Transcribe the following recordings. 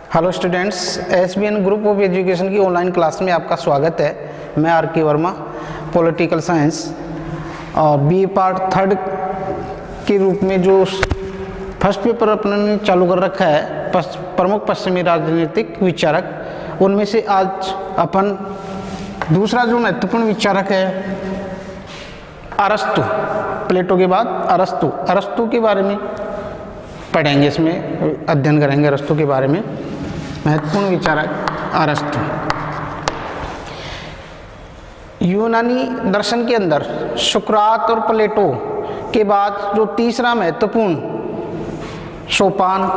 Hello students, SBN group of education की online class में आपका स्वागत है। मैं आर के वर्मा, पॉलिटिकल साइंस और बी पार्ट थर्ड के रूप में जो फर्स्ट पेपर अपने ने चालू कर रखा है प्रमुख पश्चिमी राजनीतिक विचारक, उनमें से आज अपन दूसरा जो महत्वपूर्ण विचारक है अरस्तु, प्लेटो के बाद अरस्तु के बारे में पढ़ेंगे। इसमें अध्ययन करेंगे अरस्तु के बारे में। महत्वपूर्ण विचारक अरस्तु। यूनानी दर्शन के अंदर सुकरात और प्लेटो के बाद जो तीसरा महत्वपूर्ण सोपान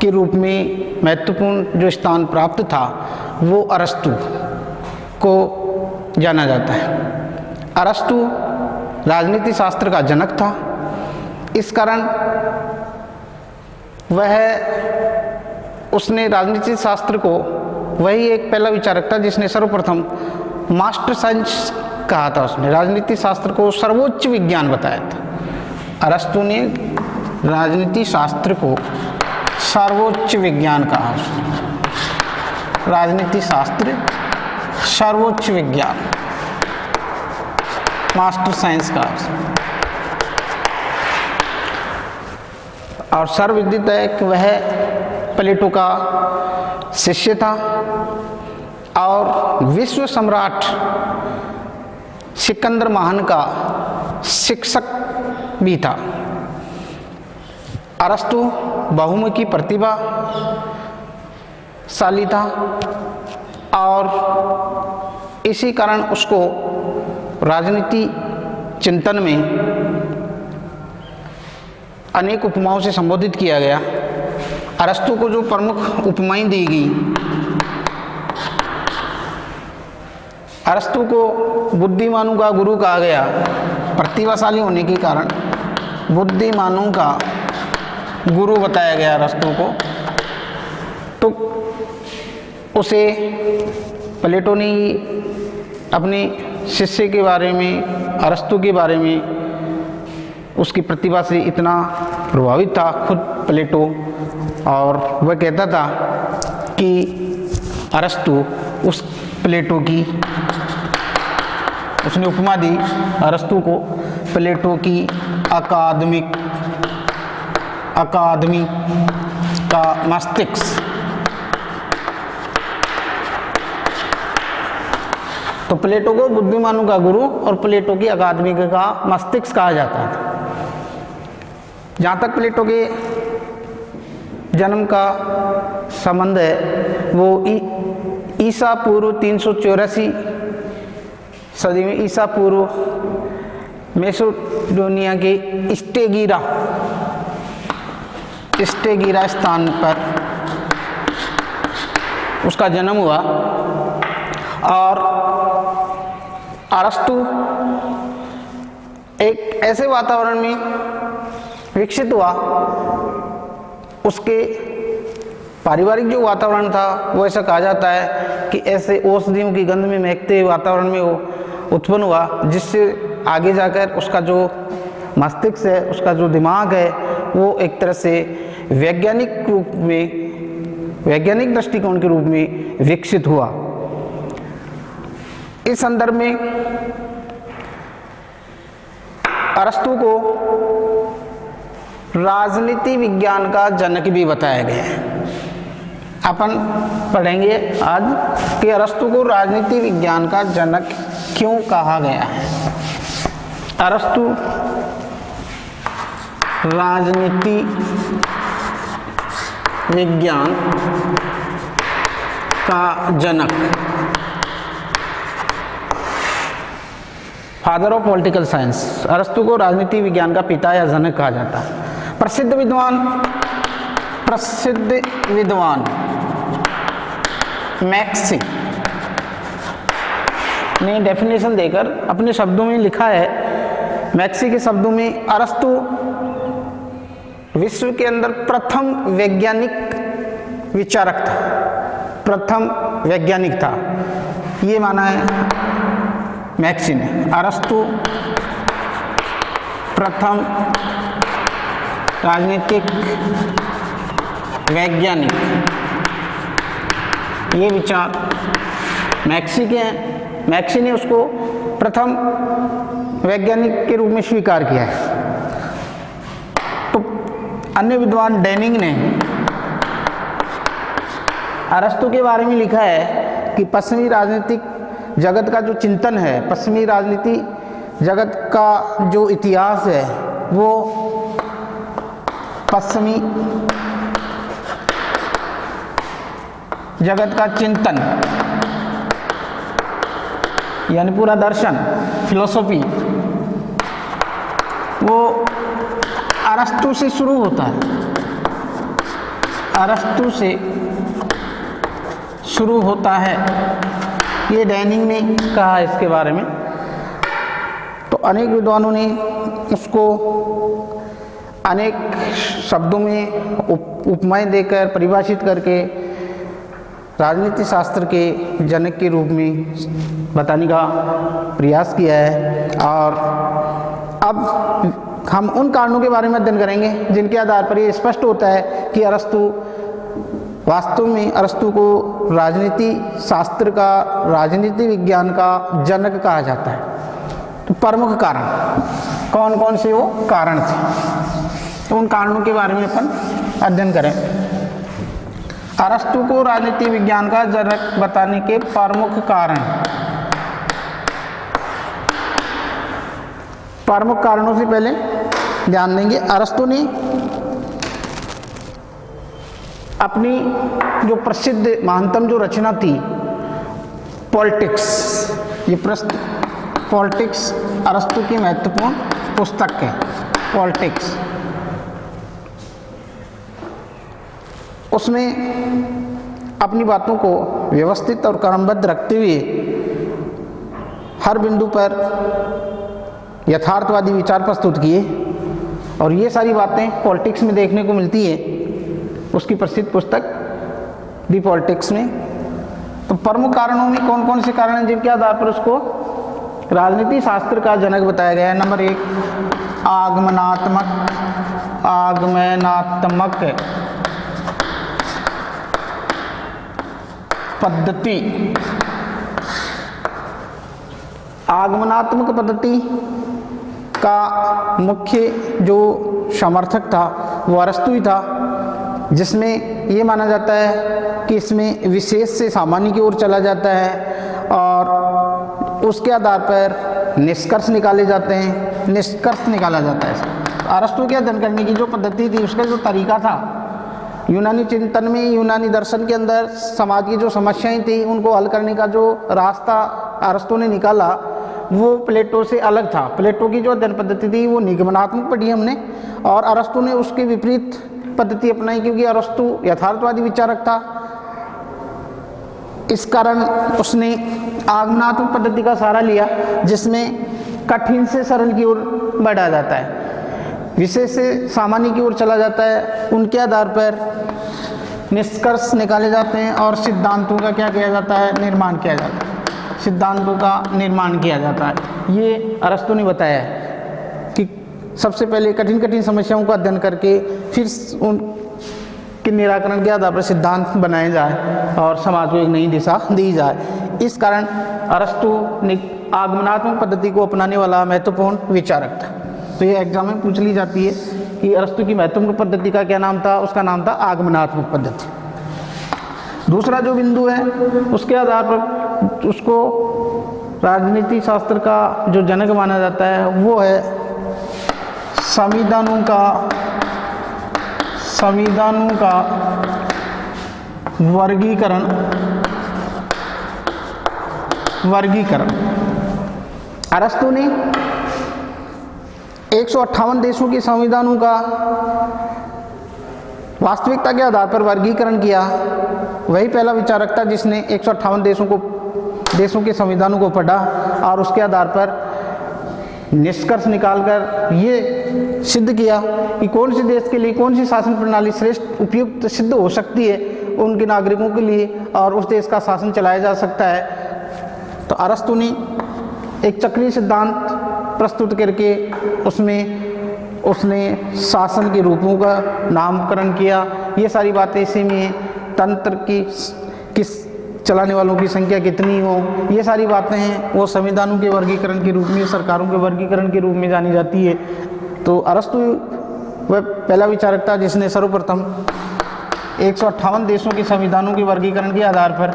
के रूप में महत्वपूर्ण जो स्थान प्राप्त था वो अरस्तु को जाना जाता है। अरस्तु राजनीति शास्त्र का जनक था। इस कारण उसने राजनीति शास्त्र को, वही एक पहला विचारक था जिसने सर्वप्रथम मास्टर साइंस कहा था। उसने राजनीति शास्त्र को सर्वोच्च विज्ञान बताया था। अरस्तु ने राजनीति शास्त्र को सर्वोच्च विज्ञान कहा। राजनीति शास्त्र सर्वोच्च विज्ञान, मास्टर साइंस का। और सर्वविदित है कि वह प्लेटो का शिष्य था और विश्व सम्राट सिकंदर महान का शिक्षक भी था। अरस्तु बहुमुखी प्रतिभाशाली था और इसी कारण उसको राजनीति चिंतन में अनेक उपमाओं से संबोधित किया गया। अरस्तु को जो प्रमुख उपमाएं दी गई, अरस्तु को बुद्धिमानों का गुरु कहा गया। प्रतिभाशाली होने के कारण बुद्धिमानों का गुरु बताया गया अरस्तु को। तो उसे प्लेटो ने अपने शिष्य के बारे में, अरस्तु के बारे में, उसकी प्रतिभा से इतना प्रभावित था खुद प्लेटो, और वह कहता था कि अरस्तु उस प्लेटो की, उसने उपमा दी अरस्तु को प्लेटो की अकादमी का मस्तिष्क। तो प्लेटो को बुद्धिमानों का गुरु और प्लेटो की अकादमी का मस्तिष्क कहा जाता है। जहाँ तक प्लेटो के जन्म का संबंध है वो ईसा पूर्व 384 सदी में ईसा पूर्व मेसोपोटामिया के स्टेगिरा स्थान पर उसका जन्म हुआ। और अरस्तु एक ऐसे वातावरण में विकसित हुआ, उसके पारिवारिक जो वातावरण था वो ऐसा कहा जाता है कि ऐसे औषधियों की गंध में महकते वातावरण में वो उत्पन्न हुआ, जिससे आगे जाकर उसका जो मस्तिष्क है, उसका जो दिमाग है, वो एक तरह से वैज्ञानिक दृष्टिकोण के रूप में विकसित हुआ। इस संदर्भ में अरस्तु को राजनीति विज्ञान का जनक भी बताया गया है। अपन पढ़ेंगे आज कि अरस्तु को राजनीति विज्ञान का जनक क्यों कहा गया है। अरस्तु राजनीति विज्ञान का जनक, फादर ऑफ पॉलिटिकल साइंस। अरस्तु को राजनीति विज्ञान का पिता या जनक कहा जाता है। प्रसिद्ध विद्वान मैक्सी ने डेफिनेशन देकर अपने शब्दों में लिखा है। मैक्सी के शब्दों में अरस्तु विश्व के अंदर प्रथम वैज्ञानिक विचारक था, प्रथम वैज्ञानिक था, ये माना है मैक्सी ने। अरस्तु प्रथम राजनीतिक वैज्ञानिक ये विचार मैक्सी के हैं। मैक्सी ने उसको प्रथम वैज्ञानिक के रूप में स्वीकार किया है। तो अन्य विद्वान डैनिंग ने अरस्तु के बारे में लिखा है कि पश्चिमी राजनीतिक जगत का जो चिंतन है, पश्चिमी राजनीति जगत का जो इतिहास है, वो पश्चिमी जगत का चिंतन यानी पूरा दर्शन, फिलोसॉफी, वो अरस्तु से शुरू होता है। अरस्तु से शुरू होता है, ये डैनिंग ने कहा इसके बारे में। तो अनेक विद्वानों ने उसको अनेक शब्दों में उपमाएं देकर परिभाषित करके राजनीति शास्त्र के जनक के रूप में बताने का प्रयास किया है। और अब हम उन कारणों के बारे में अध्ययन करेंगे जिनके आधार पर ये स्पष्ट होता है कि वास्तव में अरस्तु को राजनीति शास्त्र का, राजनीति विज्ञान का जनक कहा जाता है। तो प्रमुख कारण कौन कौन से वो कारण थे, तो उन कारणों के बारे में अपन अध्ययन करें। अरस्तु को राजनीति विज्ञान का जनक बताने के प्रमुख कारण, प्रमुख कारणों से पहले ध्यान देंगे। अरस्तु ने अपनी जो प्रसिद्ध महानतम जो रचना थी पॉलिटिक्स, ये पॉलिटिक्स अरस्तु की महत्वपूर्ण पुस्तक है। पॉलिटिक्स, उसमें अपनी बातों को व्यवस्थित और क्रमबद्ध रखते हुए हर बिंदु पर यथार्थवादी विचार प्रस्तुत किए, और ये सारी बातें पॉलिटिक्स में देखने को मिलती है उसकी प्रसिद्ध पुस्तक दी पॉलिटिक्स में। तो प्रमुख कारणों में कौन कौन से कारण हैं जिनके आधार पर उसको राजनीति शास्त्र का जनक बताया गया है। नंबर 1, आगमनात्मक पद्धति। आगमनात्मक पद्धति का मुख्य जो समर्थक था वो अरस्तु ही था, जिसमें ये माना जाता है कि इसमें विशेष से सामान्य की ओर चला जाता है और उसके आधार पर निष्कर्ष निकाले जाते हैं, निष्कर्ष निकाला जाता है। अरस्तु के अध्ययन करने की जो पद्धति थी, उसका जो तरीका था, यूनानी चिंतन में, यूनानी दर्शन के अंदर समाज की जो समस्याएं थी उनको हल करने का जो रास्ता अरस्तु ने निकाला वो प्लेटो से अलग था। प्लेटो की जो अध्ययन पद्धति थी वो निगमनात्मक पढ़ी हमने, और अरस्तु ने उसके विपरीत पद्धति अपनाई, क्योंकि अरस्तु यथार्थवादी विचारक था। इस कारण उसने आगमनात्मक पद्धति का सहारा लिया, जिसमें कठिन से सरल की ओर बढ़ा जाता है, विशेष से सामान्य की ओर चला जाता है, उनके आधार पर निष्कर्ष निकाले जाते हैं और सिद्धांतों का क्या किया जाता है, निर्माण किया जाता है, सिद्धांतों का निर्माण किया जाता है। ये अरस्तु ने बताया है कि सबसे पहले कठिन कठिन समस्याओं का अध्ययन करके फिर उनके निराकरण के आधार पर सिद्धांत बनाए जाए और समाज को एक नई दिशा दी जाए। इस कारण अरस्तु ने आगमनात्मक पद्धति को अपनाने वाला महत्वपूर्ण विचारक था। तो ये एग्जाम में पूछ ली जाती है कि अरस्तु की महत्वपूर्ण पद्धति का क्या नाम था, उसका नाम था आगमनात्मक पद्धति। दूसरा जो बिंदु है उसके आधार पर उसको राजनीति शास्त्र का जो जनक माना जाता है वो है संविधानों का वर्गीकरण। अरस्तु ने 158 देशों के संविधानों का वास्तविकता के आधार पर वर्गीकरण किया। वही पहला विचारक था जिसने 158 देशों के संविधानों को पढ़ा और उसके आधार पर निष्कर्ष निकालकर ये सिद्ध किया कि कौन से देश के लिए कौन सी शासन प्रणाली श्रेष्ठ उपयुक्त सिद्ध हो सकती है उनके नागरिकों के लिए, और उस देश का शासन चलाया जा सकता है। तो अरस्तु ने एक चक्रीय सिद्धांत प्रस्तुत करके उसने शासन के रूपों का नामकरण किया। ये सारी बातें इसी में तंत्र की किस चलाने वालों की संख्या कितनी हो, ये सारी बातें हैं वो संविधानों के वर्गीकरण के रूप में, सरकारों के वर्गीकरण के रूप में जानी जाती है। तो अरस्तु वह पहला विचारक था जिसने सर्वप्रथम 158 देशों के संविधानों के वर्गीकरण के आधार पर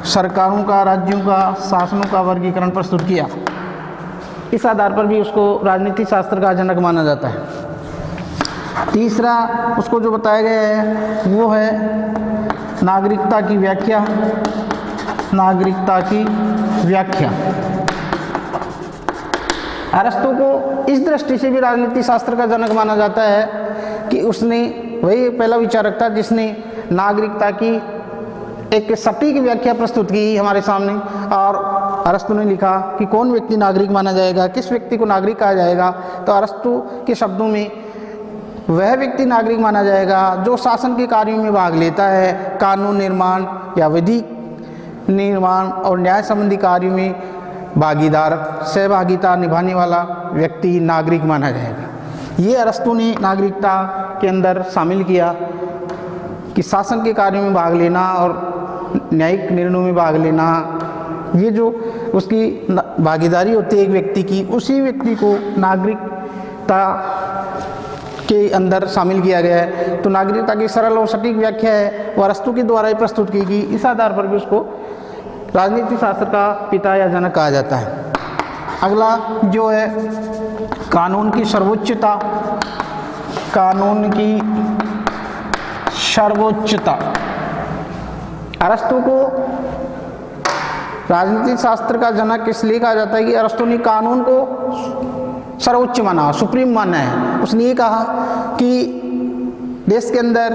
सरकारों का, राज्यों का, शासनों का वर्गीकरण प्रस्तुत किया। इस आधार पर भी उसको राजनीति शास्त्र का जनक माना जाता है। तीसरा उसको जो बताया गया है वो है नागरिकता की व्याख्या। नागरिकता की व्याख्या अरस्तु को इस दृष्टि से भी राजनीति शास्त्र का जनक माना जाता है कि उसने, वही पहला विचारक था जिसने नागरिकता की एक सटीक व्याख्या प्रस्तुत की हमारे सामने। और अरस्तु ने लिखा कि कौन व्यक्ति नागरिक माना जाएगा, किस व्यक्ति को नागरिक कहा जाएगा। तो अरस्तु के शब्दों में वह व्यक्ति नागरिक माना जाएगा जो शासन के कार्यों में भाग लेता है, कानून निर्माण या विधि निर्माण और न्याय संबंधी कार्यों में भागीदार, सहभागिता निभाने वाला व्यक्ति नागरिक माना जाएगा। ये अरस्तु ने नागरिकता के अंदर शामिल किया कि शासन के कार्यों में भाग लेना और न्यायिक निर्णयों में भाग लेना, ये जो उसकी भागीदारी होती है एक व्यक्ति की, उसी व्यक्ति को नागरिकता के अंदर शामिल किया गया है। तो नागरिकता की सरल और सटीक व्याख्या है वो अरस्तु के द्वारा ही प्रस्तुत की गई। इस आधार पर भी उसको राजनीति शास्त्र का पिता या जनक कहा जाता है। अगला जो है कानून की सर्वोच्चता। कानून की सर्वोच्चता अरस्तु को राजनीतिक शास्त्र का जनक इसलिए कहा जाता है कि अरस्तु ने कानून को सर्वोच्च माना, सुप्रीम माना है। उसने ये कहा कि देश के अंदर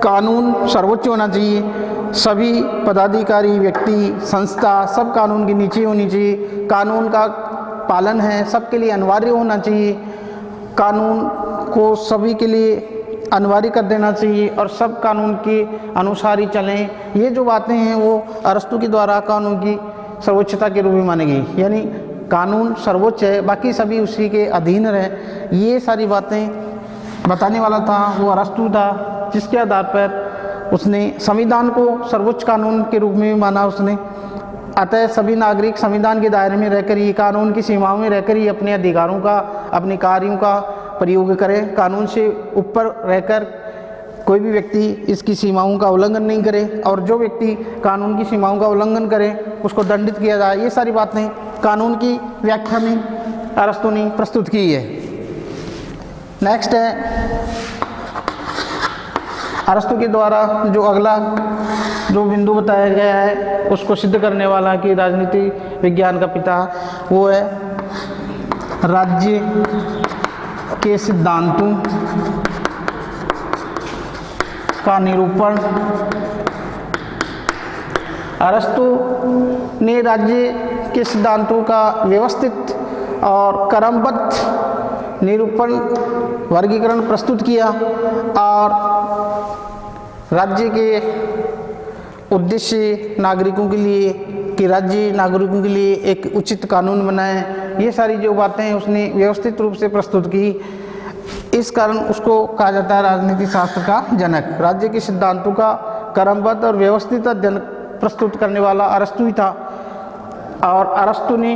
कानून सर्वोच्च होना चाहिए, सभी पदाधिकारी, व्यक्ति, संस्था सब कानून के नीचे होनी चाहिए, कानून का पालन है सबके लिए अनिवार्य होना चाहिए, कानून को सभी के लिए अनिवार्य कर देना चाहिए और सब कानून के अनुसार ही चलें। ये जो बातें हैं वो अरस्तु के द्वारा कानून की सर्वोच्चता के रूप में मानी गई, यानी कानून सर्वोच्च है, बाकी सभी उसी के अधीन रहे। ये सारी बातें बताने वाला था वो अरस्तु था, जिसके आधार पर उसने संविधान को सर्वोच्च कानून के रूप में माना उसने। अतः सभी नागरिक संविधान के दायरे में रहकर ही, कानून की सीमाओं में रहकर ही अपने अधिकारों का, अपने कार्यों का प्रयोग करें। कानून से ऊपर रहकर कोई भी व्यक्ति इसकी सीमाओं का उल्लंघन नहीं करे और जो व्यक्ति कानून की सीमाओं का उल्लंघन करे उसको दंडित किया जाए। ये सारी बातें कानून की व्याख्या में अरस्तु ने प्रस्तुत की है। नेक्स्ट है अरस्तु के द्वारा जो अगला जो बिंदु बताया गया है उसको सिद्ध करने वाला कि राजनीति विज्ञान का पिता, वो है राज्य के सिद्धांतों का निरूपण। अरस्तु ने राज्य के सिद्धांतों का व्यवस्थित और क्रमबद्ध निरूपण, वर्गीकरण प्रस्तुत किया और राज्य के उद्देश्य नागरिकों के लिए कि राज्य नागरिकों के लिए एक उचित कानून बनाए, ये सारी जो बातें हैं उसने व्यवस्थित रूप से प्रस्तुत की। इस कारण उसको कहा जाता है राजनीति शास्त्र का जनक। राज्य के सिद्धांतों का क्रमबद्ध और व्यवस्थित अध्ययन प्रस्तुत करने वाला अरस्तु ही था और अरस्तु ने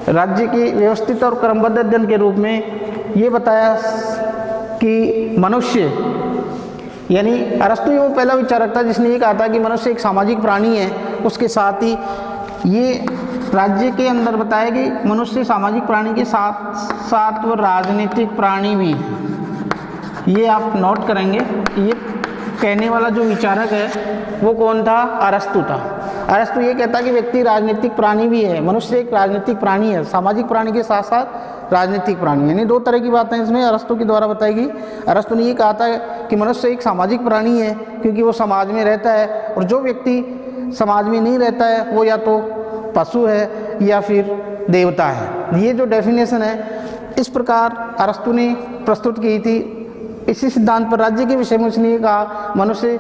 राज्य के व्यवस्थित और क्रमबद्ध अध्ययन के रूप में ये बताया कि मनुष्य, यानी अरस्तु ही वो पहला विचारक था जिसने ये कहा था कि मनुष्य एक सामाजिक प्राणी है। उसके साथ ही ये राज्य के अंदर बताया कि मनुष्य सामाजिक प्राणी के साथ साथ वो राजनीतिक प्राणी भी है। ये आप नोट करेंगे। ये कहने वाला जो विचारक है वो कौन था? अरस्तु था। अरस्तु ये कहता कि व्यक्ति राजनीतिक प्राणी भी है, मनुष्य एक राजनीतिक प्राणी है, सामाजिक प्राणी के साथ साथ राजनीतिक प्राणी। यानी दो तरह की बातें इसमें अरस्तु के द्वारा बताई गई। अरस्तु ने ये कहा था कि मनुष्य एक सामाजिक प्राणी है क्योंकि वो समाज में रहता है और जो व्यक्ति समाज में नहीं रहता है वो या तो पशु है या फिर देवता है। ये जो डेफिनेशन है इस प्रकार अरस्तु ने प्रस्तुत की थी। इसी सिद्धांत पर राज्य के विषय में उसने कहा मनुष्य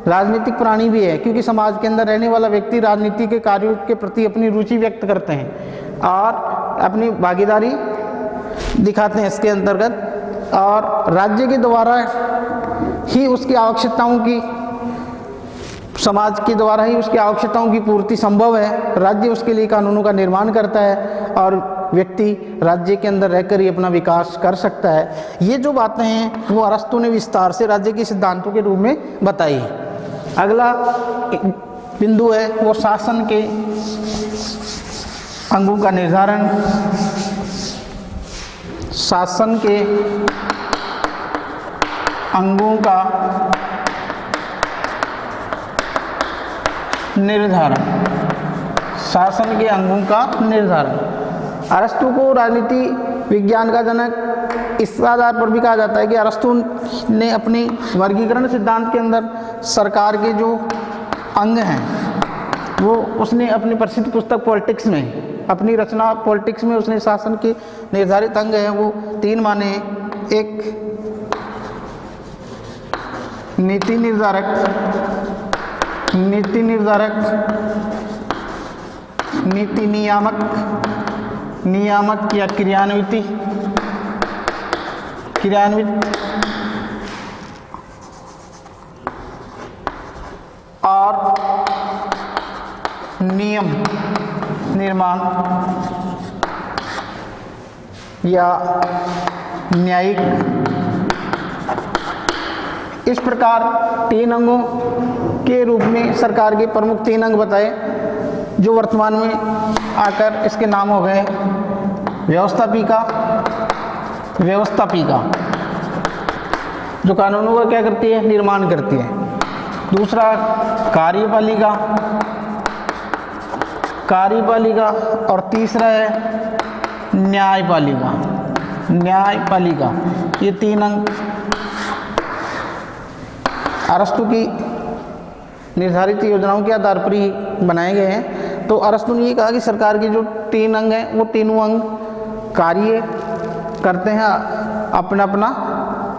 राजनीतिक प्राणी भी है क्योंकि समाज के अंदर रहने वाला व्यक्ति राजनीति के कार्यों के प्रति अपनी रुचि व्यक्त करते हैं और अपनी भागीदारी दिखाते हैं इसके अंतर्गत, और राज्य के द्वारा ही उसकी आवश्यकताओं की समाज के द्वारा ही उसकी आवश्यकताओं की पूर्ति संभव है। राज्य उसके लिए कानूनों का निर्माण करता है और व्यक्ति राज्य के अंदर रहकर ही अपना विकास कर सकता है। ये जो बातें हैं वो अरस्तु ने विस्तार से राज्य के सिद्धांतों के रूप में बताई है। अगला बिंदु है वो शासन के अंगों का निर्धारण। शासन के अंगों का निर्धारण। शासन के अंगों का निर्धारण। अरस्तु को राजनीति विज्ञान का जनक इस आधार पर भी कहा जाता है कि अरस्तु ने अपनी वर्गीकरण सिद्धांत के अंदर सरकार के जो अंग हैं वो उसने अपनी प्रसिद्ध पुस्तक पॉलिटिक्स में, अपनी रचना पॉलिटिक्स में उसने शासन के निर्धारित अंग हैं वो 3 माने। एक नीति निर्धारक, नीति निर्धारक, नीति नियामक, नियामक या क्रियान्वित, क्रियान्वित और नियम निर्माण या न्यायिक। इस प्रकार 3 अंगों के रूप में सरकार के प्रमुख 3 अंग बताए जो वर्तमान में आकर इसके नाम हो गए व्यवस्थापिका, व्यवस्थापिका जो कानूनों का क्या करती है, निर्माण करती है। दूसरा कार्यपालिका, कार्यपालिका और तीसरा है न्यायपालिका, न्यायपालिका। ये 3 अंग अरस्तु की निर्धारित योजनाओं के आधार पर ही बनाए गए हैं। तो अरस्तु ने ये कहा कि सरकार के जो 3 अंग हैं वो तीनों अंग कार्य करते हैं अपना अपना,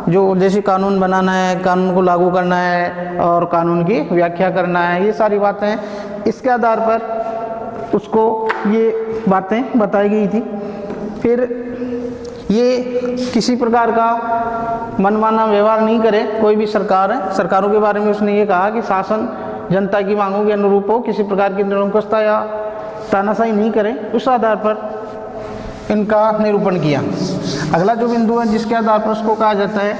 जो जैसे कानून बनाना है, कानून को लागू करना है और कानून की व्याख्या करना है, ये सारी बातें हैं। इसके आधार पर उसको ये बातें बताई गई थी। फिर ये किसी प्रकार का मनमाना व्यवहार नहीं करे, कोई भी सरकार है, सरकारों के बारे में उसने ये कहा कि शासन जनता की मांगों के अनुरूप हो, किसी प्रकार की निरंकुशता या तानाशाही नहीं करे, उस आधार पर इनका निरूपण किया। अगला जो बिंदु है जिसके आधार पर उसको कहा जाता है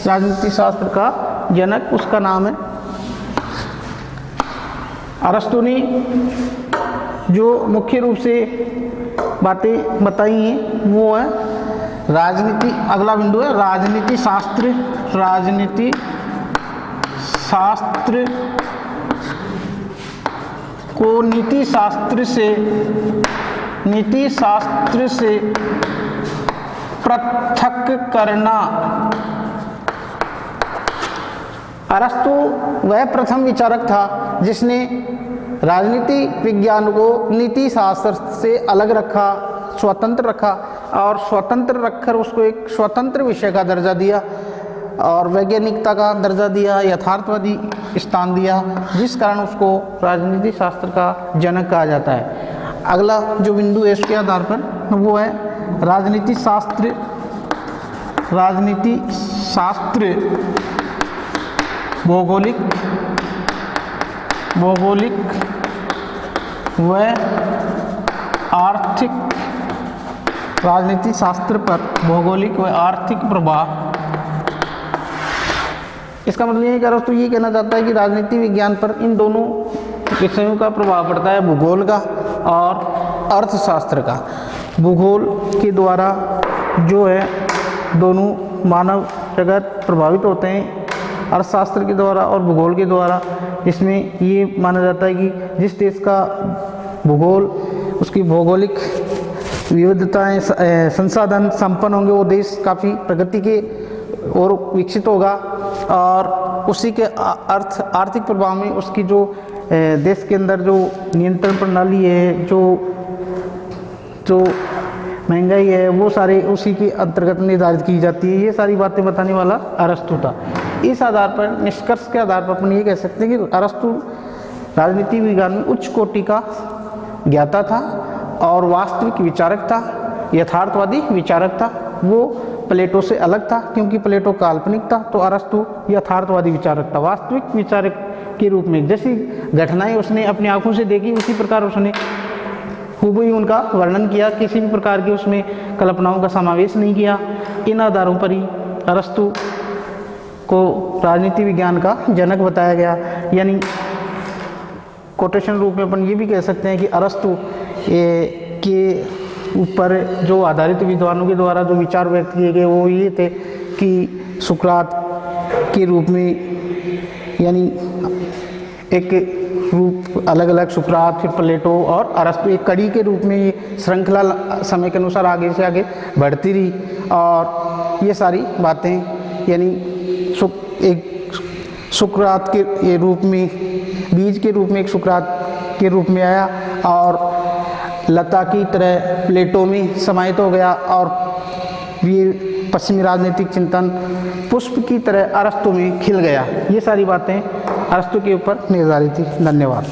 राजनीति शास्त्र का जनक, उसका नाम है अरस्तु ने जो मुख्य रूप से बातें बताई हैं वो है राजनीति। अगला बिंदु है राजनीति शास्त्र। राजनीति शास्त्र को नीति शास्त्र से पृथक करना। अरस्तु वह प्रथम विचारक था जिसने राजनीति विज्ञान को नीति शास्त्र से अलग रखा, स्वतंत्र रखा और स्वतंत्र रखकर उसको एक स्वतंत्र विषय का दर्जा दिया और वैज्ञानिकता का दर्जा दिया, यथार्थवादी स्थान दिया, जिस कारण उसको राजनीति शास्त्र का जनक कहा जाता है। अगला जो बिंदु है इसके आधार पर वो है राजनीति शास्त्र। राजनीति शास्त्र भौगोलिक व आर्थिक, राजनीति शास्त्र पर भौगोलिक व आर्थिक प्रभाव। इसका मतलब ये करो तो ये कहना चाहता है कि राजनीति विज्ञान पर इन दोनों विषयों का प्रभाव पड़ता है, भूगोल का और अर्थशास्त्र का। भूगोल के द्वारा जो है दोनों मानव जगत प्रभावित होते हैं, अर्थशास्त्र के द्वारा और भूगोल के द्वारा। इसमें ये माना जाता है कि जिस देश का भूगोल, उसकी भौगोलिक विविधताएं, संसाधन संपन्न होंगे, वो देश काफ़ी प्रगति के और विकसित होगा और उसी के आर्थिक प्रभाव में उसकी जो देश के अंदर जो नियंत्रण प्रणाली है, जो महंगाई है, वो सारे उसी के अंतर्गत निर्धारित की जाती है। ये सारी बातें बताने वाला अरस्तु था। इस आधार पर, निष्कर्ष के आधार पर अपन ये कह सकते हैं कि अरस्तु राजनीति विज्ञान में उच्च कोटि का ज्ञाता था और वास्तविक विचारक था, यथार्थवादी विचारक था। वो प्लेटो से अलग था क्योंकि प्लेटो काल्पनिक था, तो अरस्तु यथार्थवादी विचारक था। वास्तविक विचारक के रूप में, जैसी घटनाएं उसने अपनी आंखों से देखी उसी प्रकार उसने हूबहू उनका वर्णन किया, किसी भी प्रकार की उसमें कल्पनाओं का समावेश नहीं किया। इन आधारों पर ही अरस्तु को राजनीति विज्ञान का जनक बताया गया। यानी कोटेशन रूप में अपन ये भी कह सकते हैं कि अरस्तु के ऊपर जो आधारित विद्वानों के द्वारा जो विचार व्यक्त किए गए वो ये थे कि सुकरात के रूप में, यानी एक रूप अलग अलग सुकरात, फिर प्लेटो और अरस्तु, एक कड़ी के रूप में ये श्रृंखला समय के अनुसार आगे से आगे बढ़ती रही। और ये सारी बातें यानी एक सुकरात के ये रूप में, बीज के रूप में एक सुकरात के रूप में आया और लता की तरह प्लेटो में समाहित हो गया, और ये पश्चिमी राजनीतिक चिंतन पुष्प की तरह अरस्तु में खिल गया। ये सारी बातें अरस्तु के ऊपर निर्धारित थी। धन्यवाद।